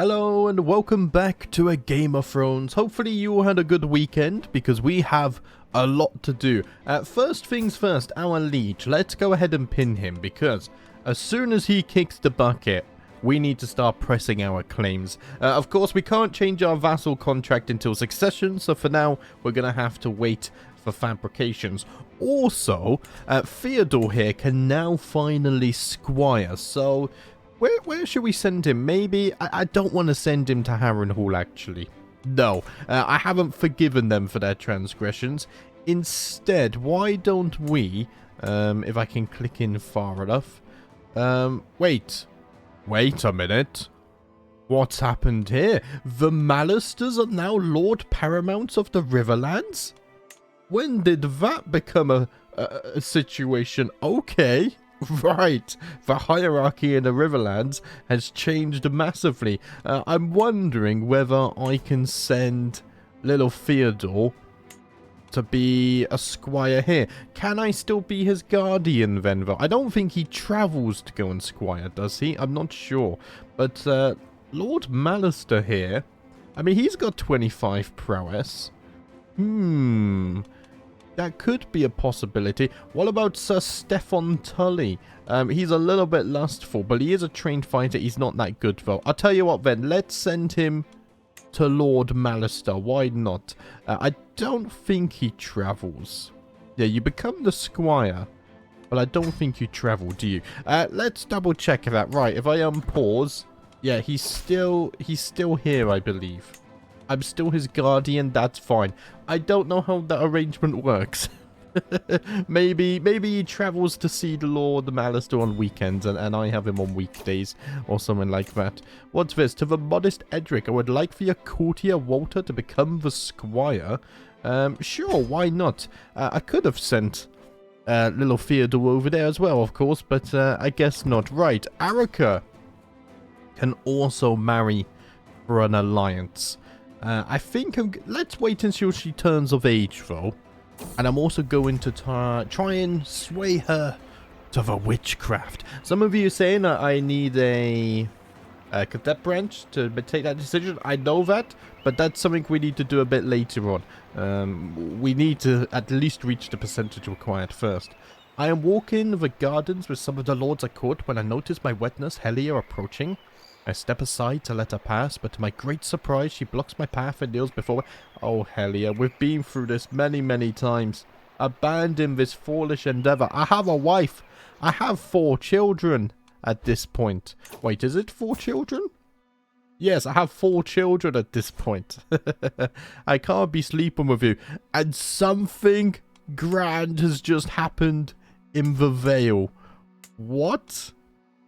Hello and welcome back to a Game of Thrones. Hopefully you all had a good weekend because we have a lot to do. First things first, our liege. Let's go ahead and pin him because as soon as he kicks the bucket, we need to start pressing our claims. Of course, we can't change our vassal contract until succession, so for now, we're going to have to wait for fabrications. Also, Theodore here can now finally squire, so where should we send him? Maybe, I don't want to send him to Harrenhal, actually. No, I haven't forgiven them for their transgressions. Instead, why don't we, if I can click in far enough, wait a minute. What's happened here? The Mallisters are now Lord Paramounts of the Riverlands? When did that become a situation? Okay, right. The hierarchy in the Riverlands has changed massively. I'm wondering whether I can send little Theodore to be a squire here. Can I still be his guardian then, though? I don't think he travels to go and squire, does he? I'm not sure. But Lord Mallister here, I mean, he's got 25 prowess. That could be a possibility. What about Sir Stefan Tully? He's a little bit lustful, but he is a trained fighter. He's not that good, though. I'll tell you what, then. Let's send him to Lord Mallister. Why not? I don't think he travels. Yeah, you become the squire, but I don't think you travel, do you? Let's double check that. Right, if I unpause, yeah, he's still here, I believe. I'm still his guardian, that's fine. I don't know how that arrangement works. maybe he travels to see the Lord Mallister on weekends and I have him on weekdays or something like that. What's this? To the modest Edric, I would like for your courtier Walter to become the squire. Sure, why not? I could have sent little Theodore over there as well, of course, but I guess not. Right, Arica can also marry for an alliance. I think let's wait until she turns of age, though. And I'm also going to try and sway her to the witchcraft. Some of you are saying that I need a cadet branch to take that decision. I know that, but that's something we need to do a bit later on. We need to at least reach the percentage required first. I am walking the gardens with some of the lords at court when I notice my wet nurse Helia approaching. I step aside to let her pass, but to my great surprise, she blocks my path and kneels before me. Oh, Helia, we've been through this many times. Abandon this foolish endeavor. I have a wife. I have 4 children at this point. Wait, is it 4 children? Yes, I have 4 children at this point. I can't be sleeping with you. And something grand has just happened in the Vale. What?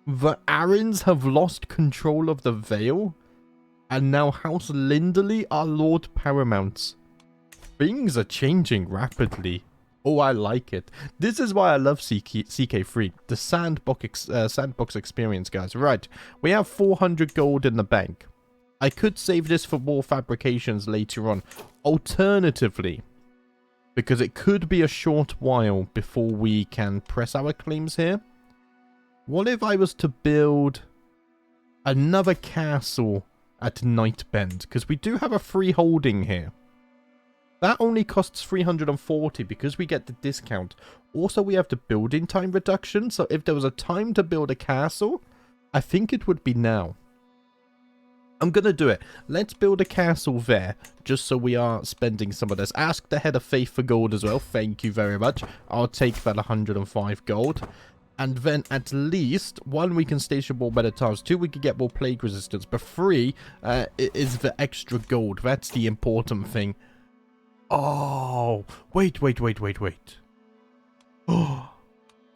The Arryns have lost control of the Vale, and now House Linderley are Lord Paramounts. Things are changing rapidly. Oh, I like it. This is why I love CK3, the sandbox experience, guys. Right, we have 400 gold in the bank. I could save this for more fabrications later on. Alternatively, because it could be a short while before we can press our claims here. What if I was to build another castle at Night Bend? Because we do have a free holding here. That only costs 340 because we get the discount. Also, we have the building time reduction. So if there was a time to build a castle, I think it would be now. I'm going to do it. Let's build a castle there, just so we are spending some of this. Ask the Head of Faith for gold as well. Thank you very much. I'll take that 105 gold. And then at least, 1, we can station more men at times. 2, we can get more plague resistance. But 3 is the extra gold. That's the important thing. Oh, wait. Oh,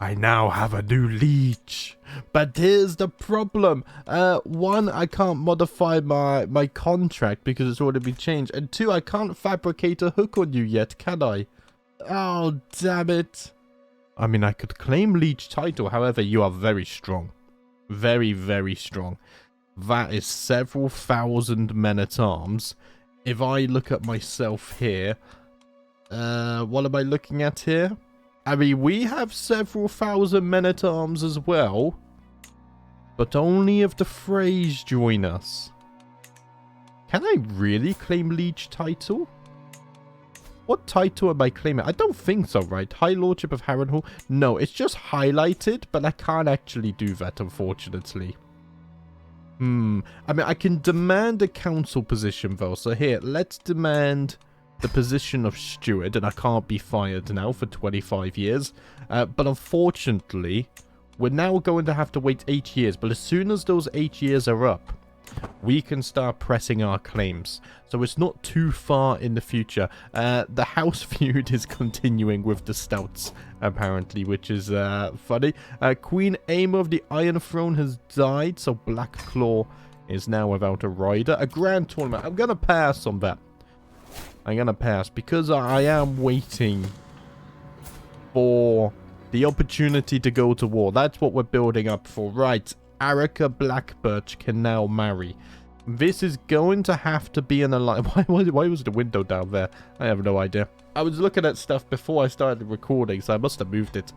I now have a new liege. But here's the problem. 1, I can't modify my contract because it's already been changed. And 2, I can't fabricate a hook on you yet, can I? Oh, damn it. I mean, I could claim liege title, however, you are very strong. Very strong. That is several thousand men-at-arms. If I look at myself here, what am I looking at here? I mean, we have several thousand men-at-arms as well, but only if the Freys join us. Can I really claim liege title? What title am I claiming? I don't think so, right? High Lordship of Harrenhal? No, it's just highlighted, but I can't actually do that, unfortunately. I mean, I can demand a council position, though. So here, let's demand the position of steward, and I can't be fired now for 25 years. But unfortunately, we're now going to have to wait 8 years. But as soon as those 8 years are up, we can start pressing our claims. So it's not too far in the future. The house feud is continuing with the Stouts, apparently, which is funny. Queen Aima of the Iron Throne has died, so Black Claw is now without a rider. A grand tournament. I'm going to pass on that. I'm going to pass because I am waiting for the opportunity to go to war. That's what we're building up for. Right. Arika Blackbirch can now marry. This is going to have to be an alliance. Why was the window down there? I have no idea. I was looking at stuff before I started recording, so I must have moved it.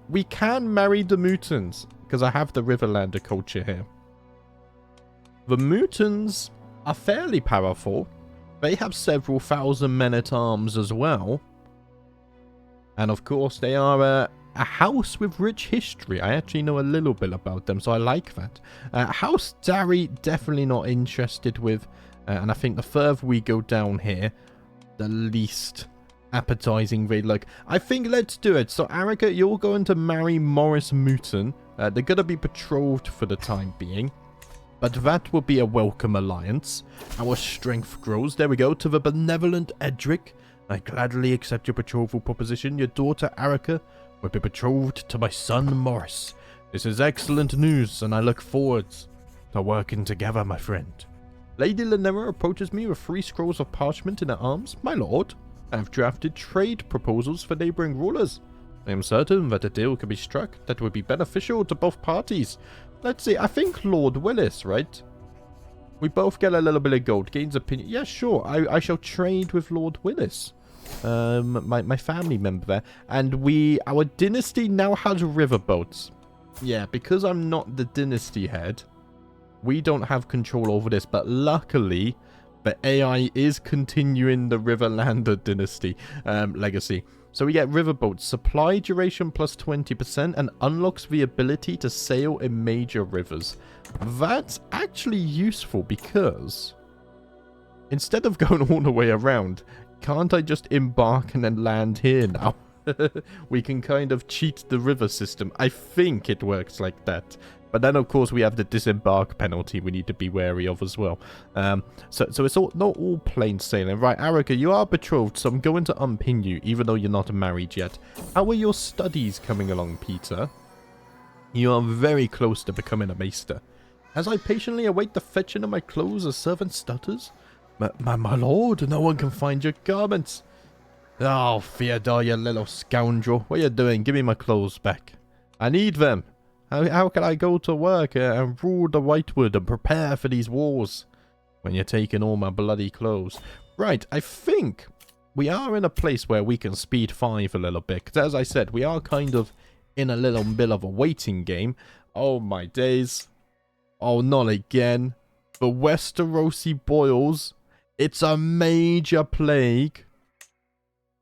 We can marry the Mutants, because I have the Riverlander culture here. The Mutants are fairly powerful. They have several thousand men-at-arms as well. And of course, they are a house with rich history. I actually know a little bit about them, so I like that. House Dari, definitely not interested with. And I think the further we go down here, the least appetizing they look. I think let's do it. So, Arika, you're going to marry Morris Muton. They're going to be betrothed for the time being. But that will be a welcome alliance. Our strength grows. There we go. To the benevolent Edric. I gladly accept your betrothal proposition. Your daughter, Arika, will be betrothed to my son, Morris. This is excellent news, and I look forward to working together, my friend. Lady Lanera approaches me with 3 scrolls of parchment in her arms. My lord, I have drafted trade proposals for neighboring rulers. I am certain that a deal can be struck that would be beneficial to both parties. Let's see, I think Lord Willis, right? We both get a little bit of gold. Gains opinion. Yeah, sure. I shall trade with Lord Willis. My family member there. And our dynasty now has riverboats. Yeah, because I'm not the dynasty head, we don't have control over this. But luckily, the AI is continuing the Riverlander dynasty legacy. So we get riverboats. Supply duration plus 20% and unlocks the ability to sail in major rivers. That's actually useful because instead of going all the way around, can't I just embark and then land here now? We can kind of cheat the river system. I think it works like that. But then, of course, we have the disembark penalty we need to be wary of as well. So it's not all plain sailing. Right, Arika, you are betrothed, so I'm going to unpin you, even though you're not married yet. How are your studies coming along, Peter? You are very close to becoming a maester. As I patiently await the fetching of my clothes, a servant stutters. My lord, no one can find your garments. Oh, Theodore, you little scoundrel. What are you doing? Give me my clothes back. I need them. How can I go to work and rule the Whitewood and prepare for these wars when you're taking all my bloody clothes? Right, I think we are in a place where we can speed 5 a little bit. Because as I said, we are kind of in a little bit of a waiting game. Oh my days. Oh, not again. The Westerosi boils. It's a major plague.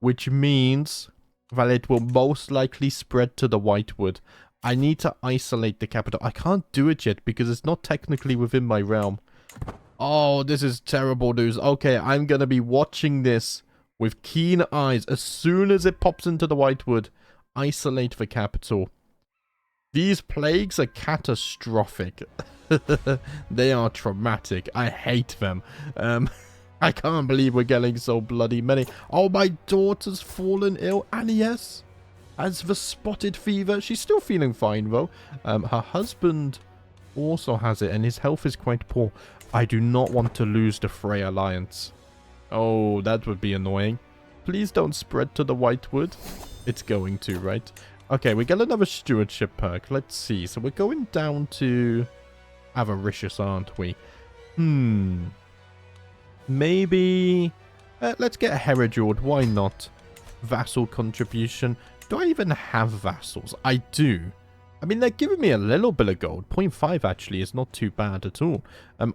Which means that it will most likely spread to the Whitewood. I need to isolate the capital. I can't do it yet because it's not technically within my realm. Oh, this is terrible news. Okay, I'm going to be watching this with keen eyes. As soon as it pops into the Whitewood, isolate the capital. These plagues are catastrophic. They are traumatic. I hate them. I can't believe we're getting so bloody many. Oh, my daughter's fallen ill. And yes, as the spotted fever, she's still feeling fine though. Her husband also has it and his health is quite poor. I do not want to lose the Frey alliance. Oh, that would be annoying. Please don't spread to the Whitewood. It's going to, right? Okay, we get another stewardship perk. Let's see. So we're going down to Avaricious, aren't we? Maybe let's get Herodjord. Why not? Vassal contribution. Do I even have vassals? I do. I mean, they're giving me a little bit of gold. 0.5 actually is not too bad at all.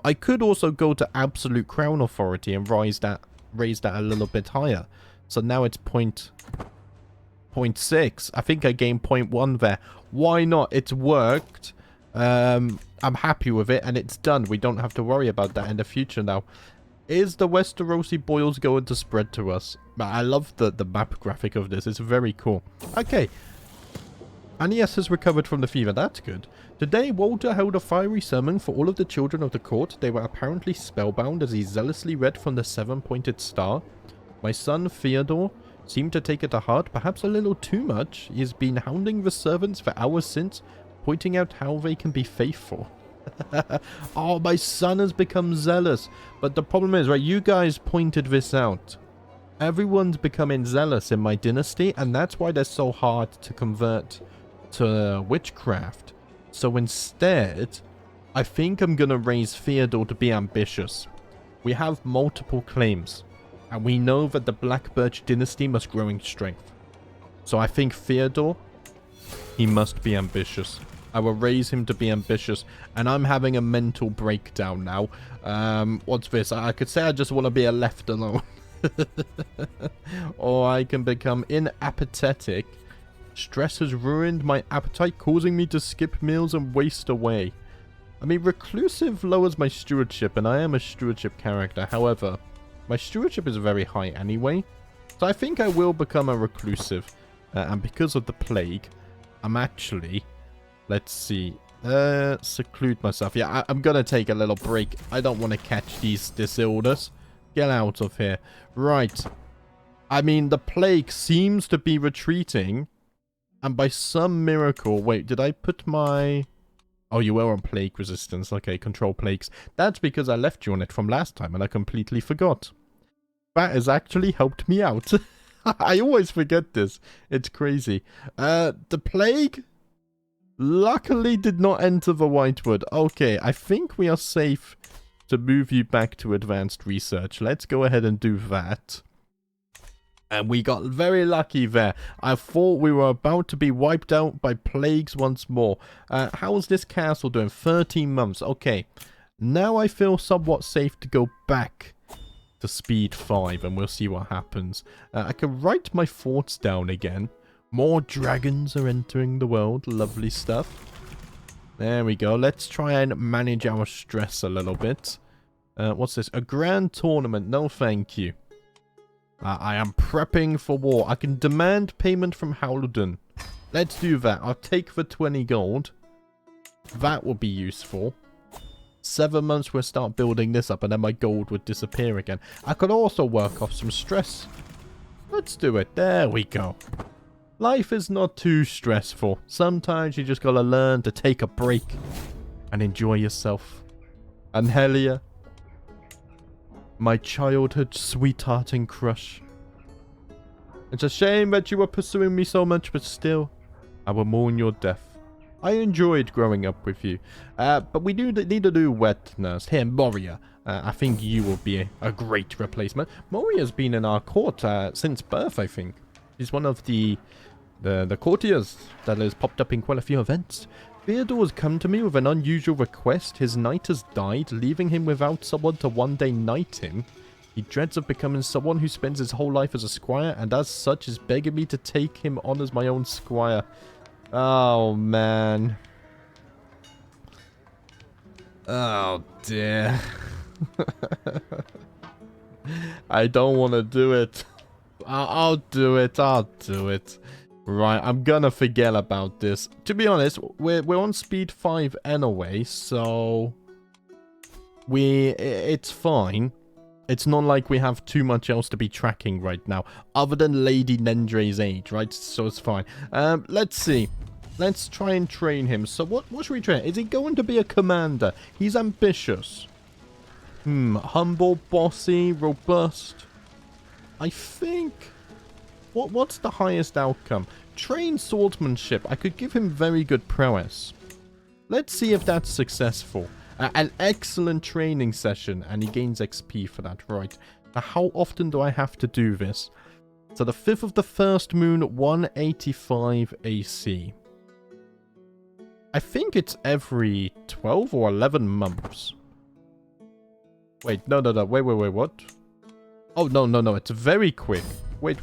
I could also go to absolute crown authority and raise that a little bit higher. So now it's 0.6. I think I gained 0.1 there. Why not? It's worked. I'm happy with it, and it's done. We don't have to worry about that in the future now. Is the Westerosi boils going to spread to us? I love the map graphic of this. It's very cool. Okay. Aeneas has recovered from the fever. That's good. Today, Walter held a fiery sermon for all of the children of the court. They were apparently spellbound as he zealously read from the seven-pointed star. My son, Theodore, seemed to take it to heart, perhaps a little too much. He has been hounding the servants for hours since, pointing out how they can be faithful. Oh, my son has become zealous. But the problem is, right, you guys pointed this out. Everyone's becoming zealous in my dynasty, and that's why they're so hard to convert to witchcraft. So instead, I think I'm going to raise Theodore to be ambitious. We have multiple claims, and we know that the Blackbirch dynasty must grow in strength. So I think Theodore, he must be ambitious. I will raise him to be ambitious, and I'm having a mental breakdown now. What's this? I could say I just want to be left alone. Or I can become inappetitic. Stress has ruined my appetite, causing me to skip meals and waste away. I mean, reclusive lowers my stewardship, and I am a stewardship character. However, my stewardship is very high anyway. So I think I will become a reclusive. And because of the plague, I'm actually... Let's see. Seclude myself. Yeah, I'm gonna take a little break. I don't want to catch these disorders. Get out of here. Right. I mean, the plague seems to be retreating. And by some miracle... Wait, did I put my... Oh, you were on plague resistance. Okay, control plagues. That's because I left you on it from last time and I completely forgot. That has actually helped me out. I always forget this. It's crazy. The plague... luckily did not enter the Whitewood. Okay, I think we are safe to move you back to advanced research. Let's go ahead and do that. And we got very lucky there. I thought we were about to be wiped out by plagues once more. How's this castle doing? 13 months. Okay. Now I feel somewhat safe to go back to speed 5 and we'll see what happens. I can write my thoughts down again. More dragons are entering the world. Lovely stuff. There we go. Let's try and manage our stress a little bit. What's this? A grand tournament. No, thank you. I am prepping for war. I can demand payment from Howlden. Let's do that. I'll take the 20 gold. That will be useful. 7 months we'll start building this up and then my gold would disappear again. I could also work off some stress. Let's do it. There we go. Life is not too stressful. Sometimes you just gotta learn to take a break and enjoy yourself. Anhelia, my childhood sweetheart and crush. It's a shame that you were pursuing me so much, but still, I will mourn your death. I enjoyed growing up with you. But we do need to do wet nurse. Here, Moria. I think you will be a great replacement. Moria's been in our court since birth, I think. She's one of the courtiers that has popped up in quite a few events. Theodore has come to me with an unusual request. His knight has died, leaving him without someone to one day knight him. He dreads of becoming someone who spends his whole life as a squire, and as such is begging me to take him on as my own squire. Oh, man. Oh, dear. I don't want to do it. I'll do it. I'll do it. Right, I'm gonna forget about this. To be honest, we're on speed 5 anyway, so it's fine. It's not like we have too much else to be tracking right now, other than Lady Nendre's age, right? So it's fine. Let's see. Let's try and train him. So what should we train? Is he going to be a commander? He's ambitious. Humble, bossy, robust. I think... What's the highest outcome? Train swordsmanship. I could give him very good prowess. Let's see if that's successful. An excellent training session, and he gains XP for that, right. Now, how often do I have to do this? So the 5th of the first moon, 185 AC. I think it's every 12 or 11 months. Wait, no, wait, what? Oh, no, it's very quick. Wait.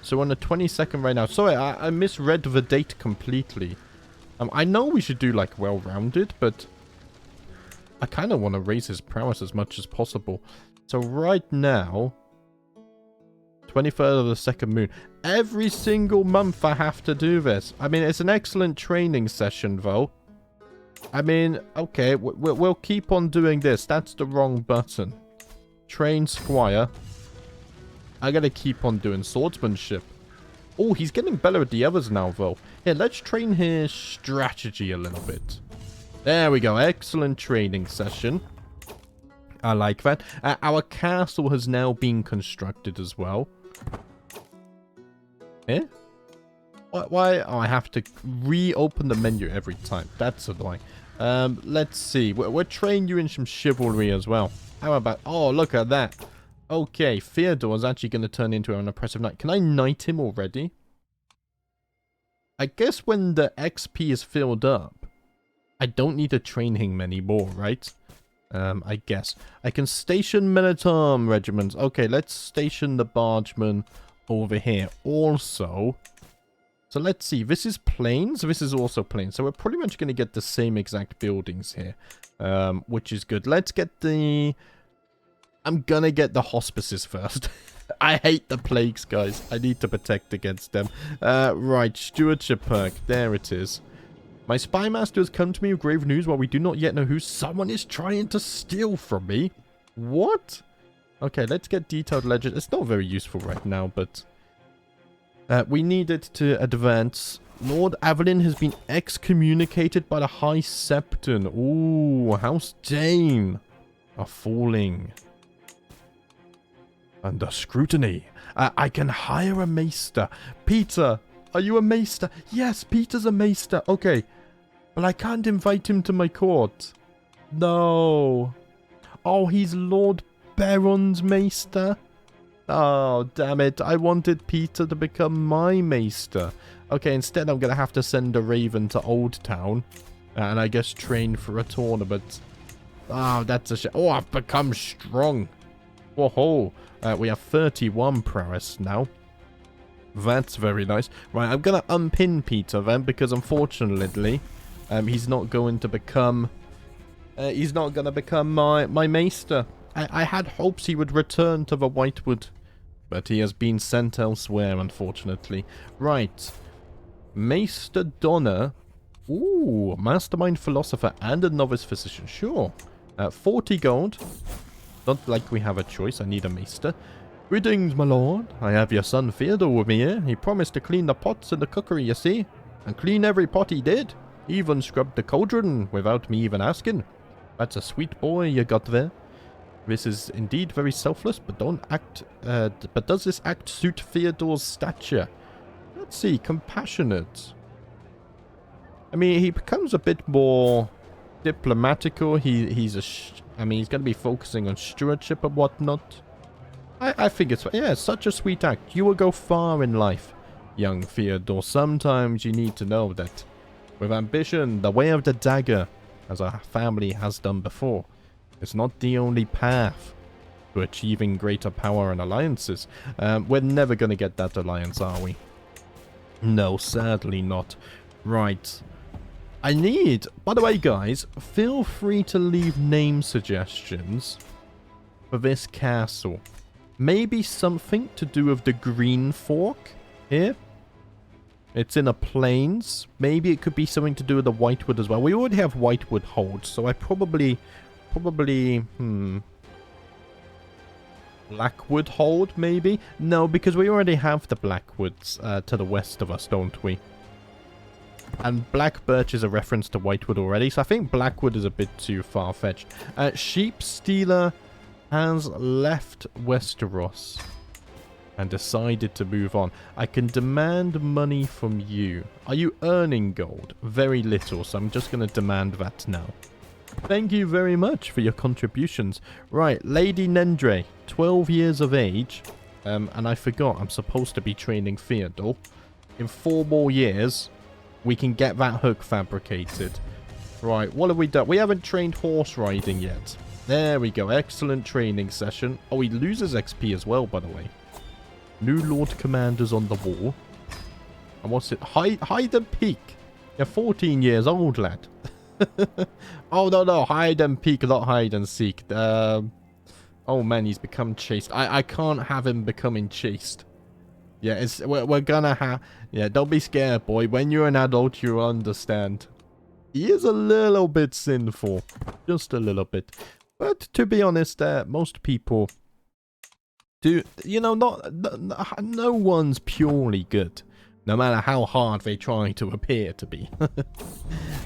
So we're on the 22nd right now. Sorry, I misread the date completely. I know we should do, like, well-rounded, but I kind of want to raise his prowess as much as possible. So right now, 23rd of the second moon. Every single month I have to do this. I mean, it's an excellent training session, though. I mean, okay, we'll keep on doing this. That's the wrong button. Train Squire. I gotta keep on doing swordsmanship. Oh, he's getting better at the others now, though. Here, let's train his strategy a little bit. There we go. Excellent training session. I like that. Our castle has now been constructed as well. Eh? Why? Oh, I have to reopen the menu every time. That's annoying. Let's see. We'll train you in some chivalry as well. How about... Oh, look at that. Okay, Theodore's actually going to turn into an oppressive knight. Can I knight him already? I guess when the XP is filled up, I don't need to train him anymore, right? I guess. I can station men-at-arms regiments. Okay, let's station the bargemen over here also. So let's see. This is plains. This is also plains. So we're pretty much going to get the same exact buildings here, which is good. Let's get the... I'm gonna get the hospices first. I hate the plagues, guys. I need to protect against them. Right, stewardship perk. There it is. My spy master has come to me with grave news while we do not yet know who. Someone is trying to steal from me. What? Okay, let's get detailed legend. It's not very useful right now, but... we need it to advance. Lord Avalyn has been excommunicated by the High Septon. Ooh, House Dane are falling under scrutiny. I can hire a maester. Peter, are you a maester? Yes, Peter's a maester. Okay, but I can't invite him to my court. No. Oh, he's Lord Baron's maester. Oh, damn it. I wanted Peter to become my maester. Okay, instead I'm going to have to send a raven to Old Town. And I guess train for a tournament. Oh, that's a shame. Oh, I've become strong. Whoa. We have 31 prowess now. That's very nice. Right, I'm going to unpin Peter then, because unfortunately, he's not going to become... he's not going to become my maester. I had hopes he would return to the Whitewood, but he has been sent elsewhere, unfortunately. Right. Maester Donner. Ooh, mastermind philosopher and a novice physician. Sure. 40 gold. Not like we have a choice. I need a maester. Greetings, my lord. I have your son Theodore with me here. He promised to clean the pots in the cookery, you see. And clean every pot he did. He even scrubbed the cauldron without me even asking. That's a sweet boy you got there. This is indeed very selfless, but but does this act suit Theodore's stature? Let's see, compassionate. I mean, he becomes a bit more diplomatical. He's going to be focusing on stewardship and whatnot. I think it's, yeah, such a sweet act. You will go far in life, young Theodore. Sometimes you need to know that with ambition, the way of the dagger, as our family has done before, is not the only path to achieving greater power and alliances. We're never going to get that alliance, are we? No, sadly not. Right. I need... By the way, guys, feel free to leave name suggestions for this castle. Maybe something to do with the Green Fork here. It's in a plains. Maybe it could be something to do with the Whitewood as well. We already have Whitewood holds, so I probably, Blackwood hold, maybe? No, because we already have the Blackwoods to the west of us, don't we? And Blackbirch is a reference to Whitewood already, so I think Blackwood is a bit too far-fetched. Sheep Stealer has left Westeros and decided to move on. I can demand money from you. Are you earning gold? Very little, so I'm just going to demand that now. Thank you very much for your contributions. Right, Lady Nendre, 12 years of age. And I forgot, I'm supposed to be training Theodore. In 4 more years, we can get that hook fabricated. Right, what have we done? We haven't trained horse riding yet. There we go. Excellent training session. Oh, he loses XP as well, by the way. New Lord Commanders on the wall. And what's it? Hide and peek. You're 14 years old, lad. Oh, no. Hide and peek, not hide and seek. Oh, man, he's become chased. I can't have him becoming chased. Yeah, we're gonna have... Yeah, don't be scared, boy. When you're an adult, you'll understand. He is a little bit sinful. Just a little bit. But to be honest, most people do... You know, no one's purely good. No matter how hard they try to appear to be.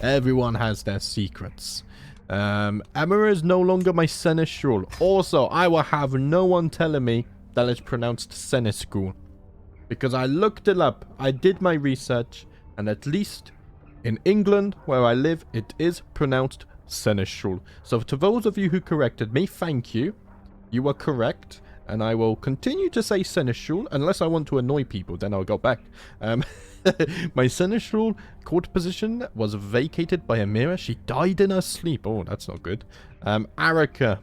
Everyone has their secrets. Emma is no longer my seneschal. Also, I will have no one telling me that it's pronounced seneschal. Because I looked it up. I did my research. And at least in England, where I live, it is pronounced seneschal. So to those of you who corrected me, thank you. You were correct. And I will continue to say seneschal, unless I want to annoy people, then I'll go back. My seneschal court position was vacated by Amira. She died in her sleep. Oh, that's not good. Arika,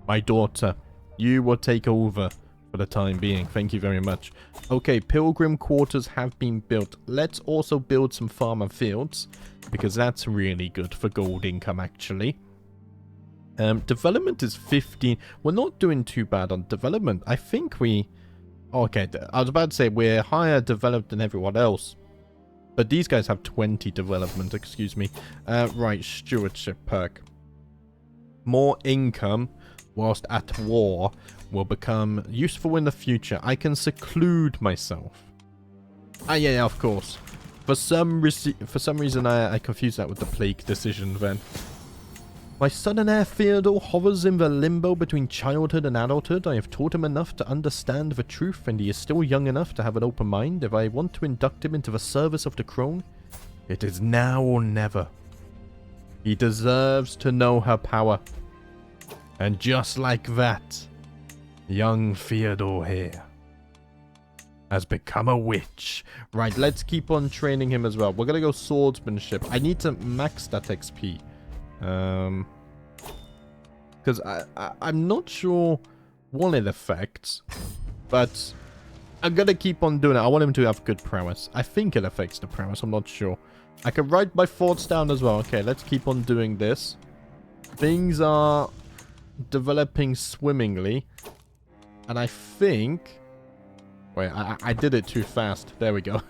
my daughter, you will take over for the time being. Thank you very much. Okay, pilgrim quarters have been built. Let's also build some farmer fields, because that's really good for gold income, actually. Development is 15. We're not doing too bad on development. I think we... Okay, I was about to say we're higher developed than everyone else. But these guys have 20 development, excuse me. Right, stewardship perk. More income whilst at war will become useful in the future. I can seclude myself. Ah, yeah, of course. For some reason, I confused that with the plague decision then. My son and heir Theodore hovers in the limbo between childhood and adulthood. I have taught him enough to understand the truth, and he is still young enough to have an open mind. If I want to induct him into the service of the crown, it is now or never. He deserves to know her power. And just like that, young Theodore here has become a witch. Right, let's keep on training him as well. We're gonna go swordsmanship. I need to max that XP. Because I'm not sure what it affects, but I'm gonna keep on doing it. I want him to have good prowess. I think it affects the prowess, I'm not sure. I can write my thoughts down as well. Okay, let's keep on doing this. Things are developing swimmingly, and I think... Wait, I did it too fast. There we go.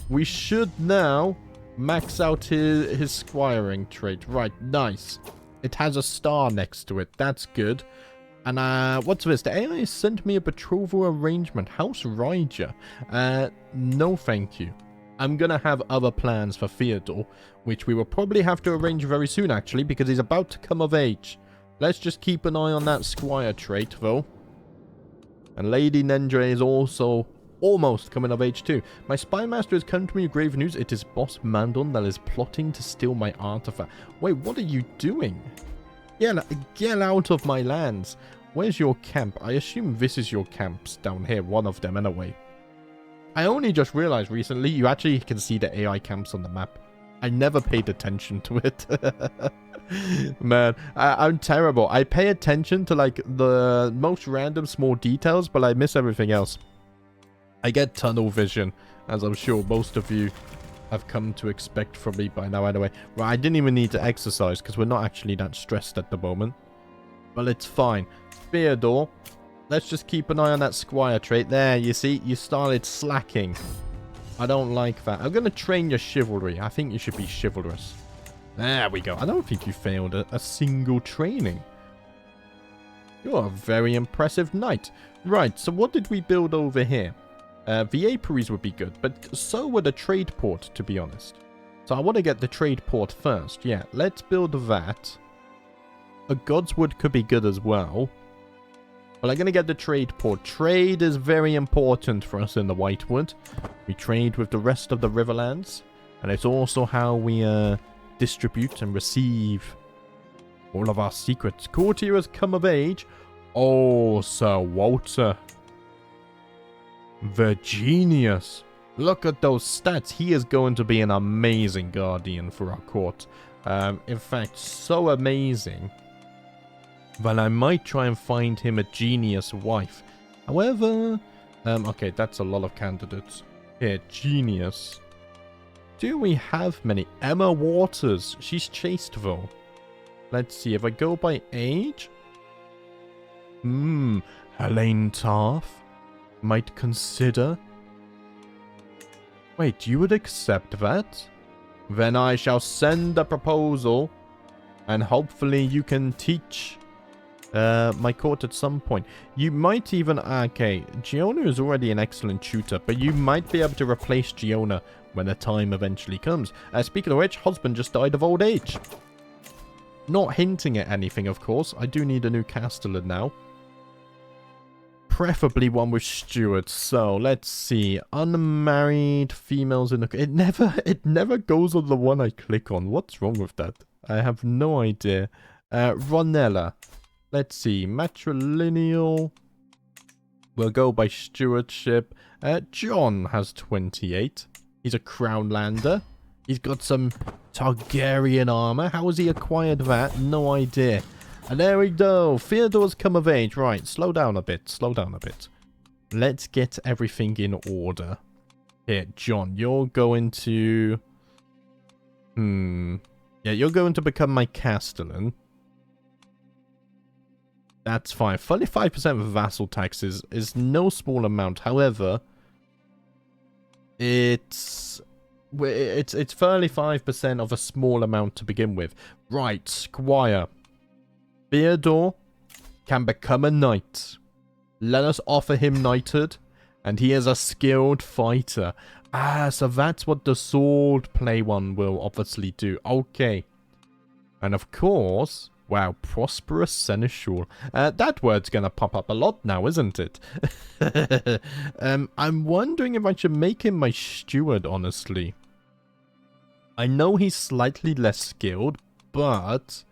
We should now max out his squiring trait. Right, nice. It has a star next to it. That's good. And what's this? The AI sent me a betrothal arrangement. House Raja. No thank you. I'm gonna have other plans for Theodore, which we will probably have to arrange very soon, actually, because he's about to come of age. Let's just keep an eye on that squire trait, though. And Lady Nendre is also almost coming of age too. My spy master has come to me with grave news. It is Boss Mandon that is plotting to steal my artifact. Wait, what are you doing? Get out of my lands. Where's your camp? I assume this is your camps down here. One of them, anyway. I only just realized recently you actually can see the AI camps on the map. I never paid attention to it. Man, I'm terrible. I pay attention to like the most random small details, but I miss everything else. I get tunnel vision, as I'm sure most of you have come to expect from me by now anyway. Right, I didn't even need to exercise because we're not actually that stressed at the moment. But it's fine. Theodore, let's just keep an eye on that squire trait. There, you see, you started slacking. I don't like that. I'm going to train your chivalry. I think you should be chivalrous. There we go. I don't think you failed a single training. You're a very impressive knight. Right, so what did we build over here? The apiaries would be good, but so would a trade port, to be honest. So I want to get the trade port first. Yeah, let's build that. A Godswood could be good as well. But I'm going to get the trade port. Trade is very important for us in the Whitewood. We trade with the rest of the Riverlands. And it's also how we distribute and receive all of our secrets. Courtier has come of age. Oh, Sir Walter. The genius. Look at those stats. He is going to be an amazing guardian for our court. In fact, so amazing that I might try and find him a genius wife. However, okay, that's a lot of candidates. Here, genius. Do we have many? Emma Waters. She's chaste though. Let's see, if I go by age. Helene Taff. Might consider. Wait, you would accept that? Then I shall send a proposal. And hopefully you can teach my court at some point. You might even... Okay, Giona is already an excellent tutor, but you might be able to replace Giona when the time eventually comes. Speaking of which, husband just died of old age. Not hinting at anything, of course. I do need a new castellan now. Preferably one with stewards. So, let's see. Unmarried females in the... It never goes on the one I click on. What's wrong with that? I have no idea. Ronella. Let's see. Matrilineal. We'll go by stewardship. John has 28. He's a crownlander. He's got some Targaryen armor. How has he acquired that? No idea. And there we go. Theodore's come of age. Right, slow down a bit. Slow down a bit. Let's get everything in order. Here, John, you're going to... Yeah, you're going to become my castellan. That's fine. 35% of vassal taxes is no small amount. However, it's 35% of a small amount to begin with. Right, Squire. Theodore can become a knight. Let us offer him knighthood. And he is a skilled fighter. So that's what the sword play one will obviously do. Okay. And of course... Wow, prosperous seneschal. That word's gonna pop up a lot now, isn't it? I'm wondering if I should make him my steward, honestly. I know he's slightly less skilled, but...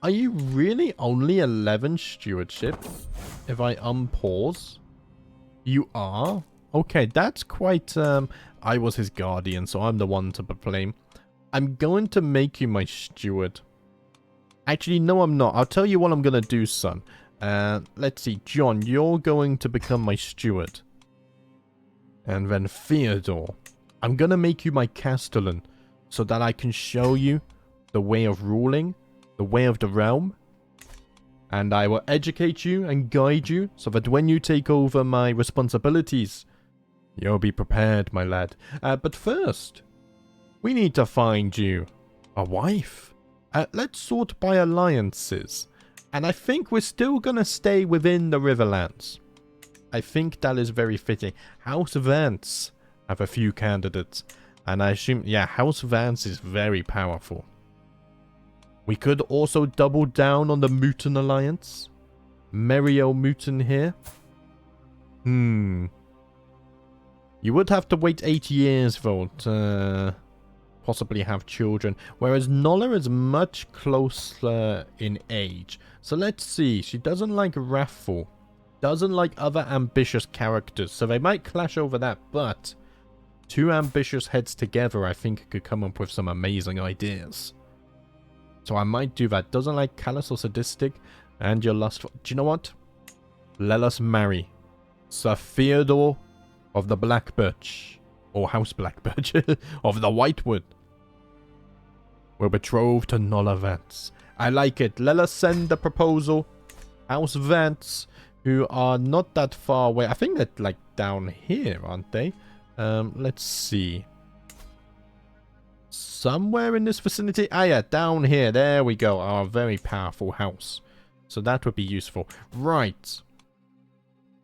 Are you really only 11 stewardship? If I unpause? You are? Okay, that's quite... I was his guardian, so I'm the one to blame. I'm going to make you my steward. Actually, no, I'm not. I'll tell you what I'm going to do, son. Let's see. John, you're going to become my steward. And then Theodore. I'm going to make you my castellan so that I can show you the way of ruling, the way of the realm. And I will educate you and guide you so that when you take over my responsibilities, you'll be prepared, my lad. But first, we need to find you a wife. Let's sort by alliances. And I think we're still going to stay within the Riverlands. I think that is very fitting. House Vance have a few candidates. And I assume, yeah, House Vance is very powerful. We could also double down on the Muton alliance. Merio Muton here. You would have to wait 8 years, though, to possibly have children. Whereas Nola is much closer in age. So let's see. She doesn't like wrathful. Doesn't like other ambitious characters. So they might clash over that. But two ambitious heads together, I think, could come up with some amazing ideas. So I might do that. Doesn't like callous or sadistic. And you're lustful. Do you know what? Let us marry Sir Theodore of the Blackbirch. Or House Blackbirch. Of the Whitewood. We're betrothed to Nola Vance. I like it. Let us send the proposal. House Vance, who are not that far away. I think they're like down here, aren't they? Let's see. Somewhere in this vicinity. Ah, yeah, down here. There we go. Our very powerful house. So that would be useful. Right.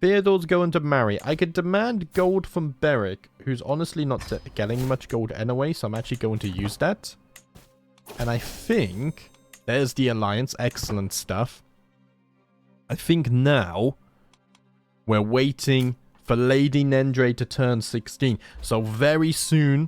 Theodore's going to marry. I could demand gold from Beric, who's honestly not getting much gold anyway, so I'm actually going to use that. And I think... There's the alliance. Excellent stuff. I think now we're waiting for Lady Nendre to turn 16. So very soon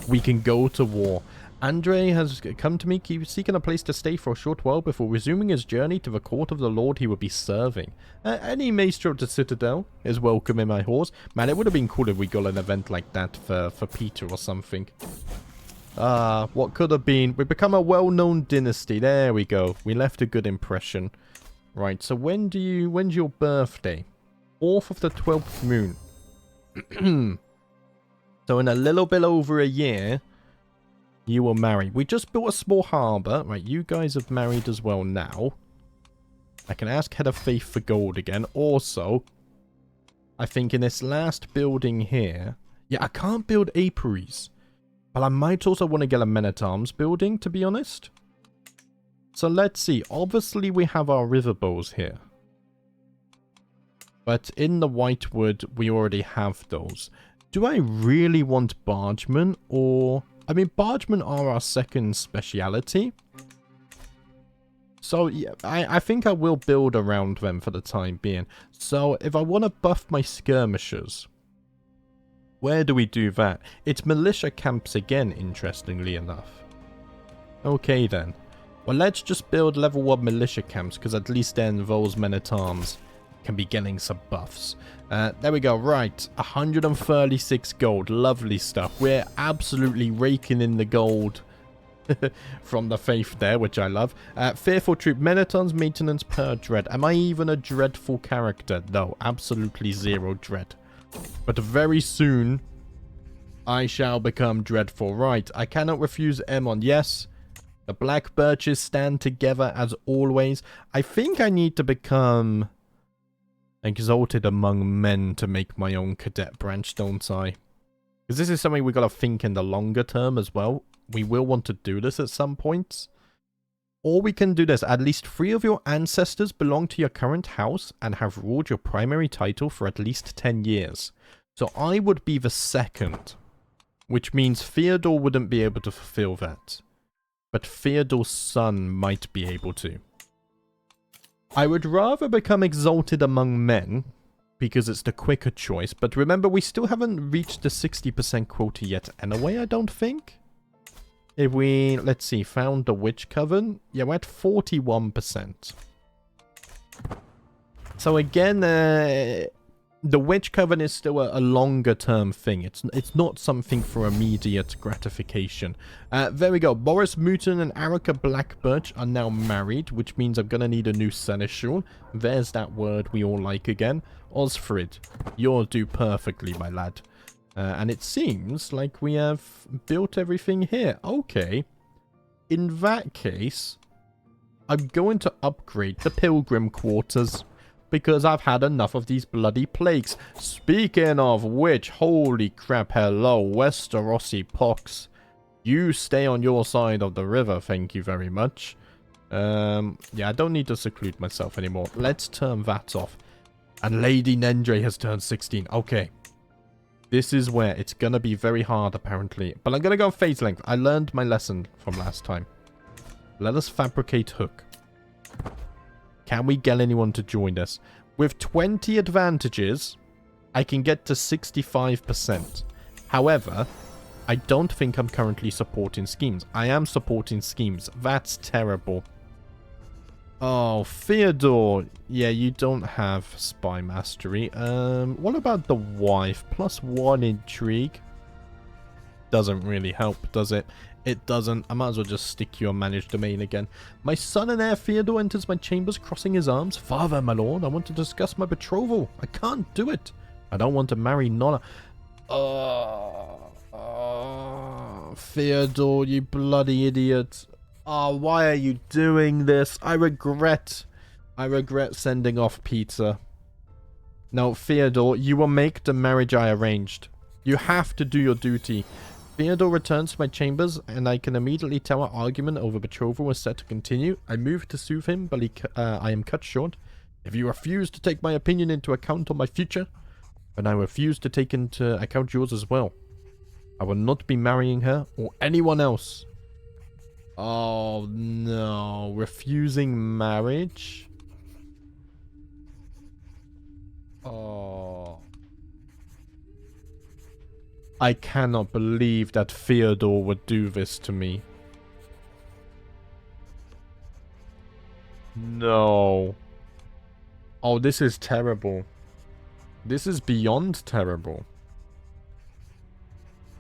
we can go to war. Andre has come to me, seeking a place to stay for a short while before resuming his journey to the court of the lord he would be serving. Any maestro of the Citadel is welcome in my halls. Man, it would have been cool if we got an event like that for Peter or something. What could have been? We've become a well-known dynasty. There we go. We left a good impression. Right, so when's your birthday? 4th of the 12th moon. So in a little bit over a year, you will marry. We just built a small harbour. Right, you guys have married as well now. I can ask Head of Faith for gold again. Also, I think in this last building here... Yeah, I can't build apiaries. But I might also want to get a men-at-arms building, to be honest. So let's see. Obviously, we have our riverbows here. But in the Whitewood, we already have those. Do I really want bargemen? Or... I mean, bargemen are our second speciality. So, yeah, I think I will build around them for the time being. So, if I want to buff my skirmishers, where do we do that? It's militia camps again, interestingly enough. Okay, then. Well, let's just build level 1 militia camps, because at least then those men-at-arms can be getting some buffs. There we go. Right, 136 gold. Lovely stuff. We're absolutely raking in the gold from the faith there, which I love. Fearful troop, men-at-arms maintenance per dread. Am I even a dreadful character? No, absolutely 0 dread. But very soon, I shall become dreadful. Right, I cannot refuse Aemon. Yes, the Blackbirches stand together as always. I think I need to become... exalted among men to make my own cadet branch, don't I? Because this is something we got to think in the longer term as well. We will want to do this at some point. Or we can do this. At least 3 of your ancestors belong to your current house and have ruled your primary title for at least 10 years. So I would be the second. Which means Theodore wouldn't be able to fulfill that. But Theodore's son might be able to. I would rather become exalted among men, because it's the quicker choice, but remember we still haven't reached the 60% quota yet anyway, I don't think. If we, let's see, found the Witch Coven, yeah, we're at 41%. So again, the Witch Coven is still a longer term thing. It's not something for immediate gratification. There we go. Boris Mouton and Erica Blackbirch are now married, which means I'm going to need a new seneschal. There's that word we all like again. Osfrid, you'll do perfectly, my lad. And it seems like we have built everything here. Okay. In that case, I'm going to upgrade the Pilgrim Quarters. Because I've had enough of these bloody plagues. Speaking of which, holy crap, hello, Westerosi pox. You stay on your side of the river, thank you very much. Yeah, I don't need to seclude myself anymore. Let's turn that off. And Lady Nendre has turned 16. Okay. This is where it's gonna be very hard, apparently. But I'm gonna go phase length. I learned my lesson from last time. Let us fabricate hook. Can we get anyone to join us? With 20 advantages, I can get to 65%. However, I don't think I'm currently supporting schemes. I am supporting schemes. That's terrible. Oh, Theodore. Yeah, you don't have spy mastery. What about the wife? +1 intrigue. Doesn't really help, does it? It doesn't. I might as well just stick you on managed domain again. My son and heir Theodore enters my chambers crossing his arms. Father, my lord, I want to discuss my betrothal. I can't do it. I don't want to marry Nonna. Theodore, you bloody idiot. Oh, why are you doing this? I regret sending off Peter. No, Theodore, you will make the marriage I arranged. You have to do your duty. Theodore returns to my chambers, and I can immediately tell our argument over betrothal is set to continue. I move to soothe him, but I am cut short. If you refuse to take my opinion into account on my future, then I refuse to take into account yours as well. I will not be marrying her or anyone else. Oh, no. Refusing marriage? Oh. I cannot believe that Theodore would do this to me. No. Oh, this is terrible. This is beyond terrible.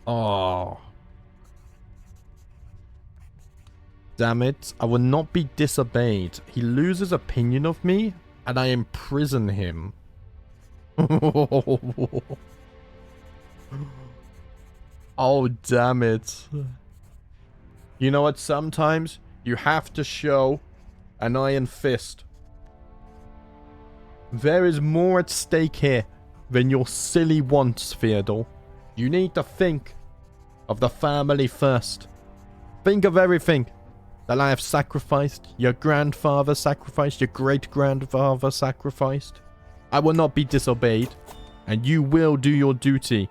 Oh. Damn it. I will not be disobeyed. He loses opinion of me, and I imprison him. Oh, damn it. You know what? Sometimes you have to show an iron fist. There is more at stake here than your silly wants, Theodore. You need to think of the family first. Think of everything that I have sacrificed. Your grandfather sacrificed. Your great-grandfather sacrificed. I will not be disobeyed. And you will do your duty.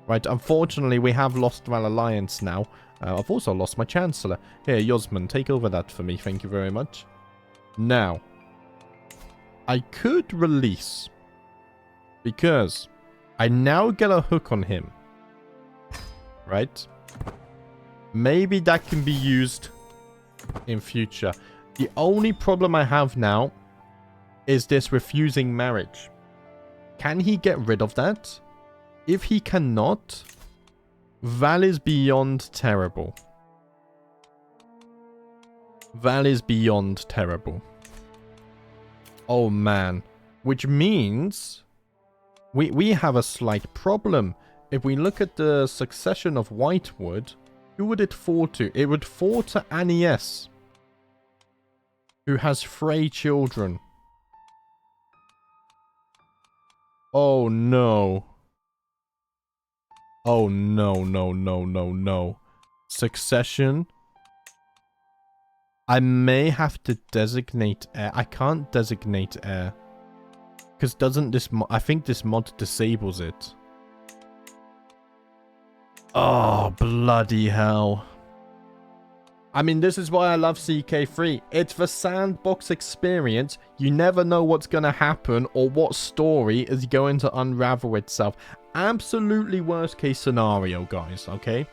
Right, unfortunately, we have lost our alliance now. I've also lost my Chancellor. Here, Yosman, take over that for me. Thank you very much. Now, I could release. Because I now get a hook on him. Right? Maybe that can be used in future. The only problem I have now is this refusing marriage. Can he get rid of that? If he cannot, Val is beyond terrible. Val is beyond terrible. Oh man. Which means we have a slight problem. If we look at the succession of Whitewood, who would it fall to? It would fall to Annie S, who has 3 children. Oh no. Oh no, no, no, no, no. Succession. I may have to designate heir. I can't designate heir. Because doesn't this I think this mod disables it. Oh, bloody hell. I mean, this is why I love CK3. It's the sandbox experience. You never know what's going to happen or what story is going to unravel itself. Absolutely worst case scenario, guys, okay?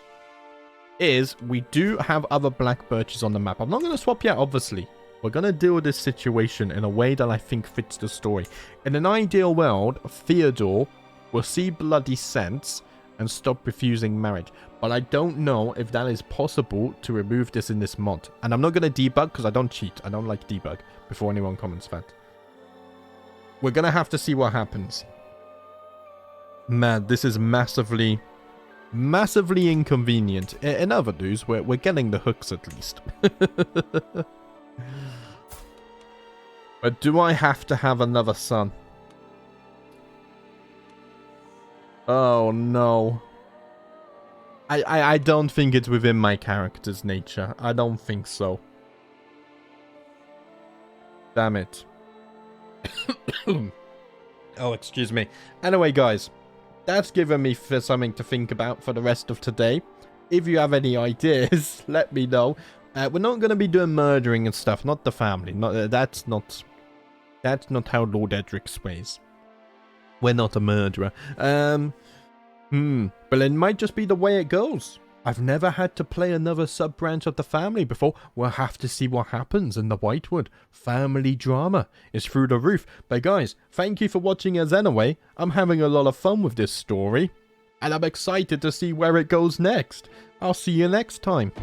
Is we do have other Blackbirches on the map. I'm not going to swap yet, obviously. We're going to deal with this situation in a way that I think fits the story. In an ideal world, Theodore will see bloody sense and stop refusing marriage. But I don't know if that is possible to remove this in this mod. And I'm not going to debug because I don't cheat. I don't like debug before anyone comments that. We're going to have to see what happens. Man, this is massively inconvenient. In other news, we're getting the hooks at least. But do I have to have another son? Oh no. I don't think it's within my character's nature. I don't think so. Damn it. Oh, excuse me. Anyway, guys. That's given me something to think about for the rest of today. If you have any ideas, let me know. We're not going to be doing murdering and stuff. Not the family. That's not how Lord Edric sways. We're not a murderer. But it might just be the way it goes. I've never had to play another sub-branch of the family before. We'll have to see what happens in the Whitewood. Family drama is through the roof. But guys, thank you for watching us anyway. I'm having a lot of fun with this story. And I'm excited to see where it goes next. I'll see you next time.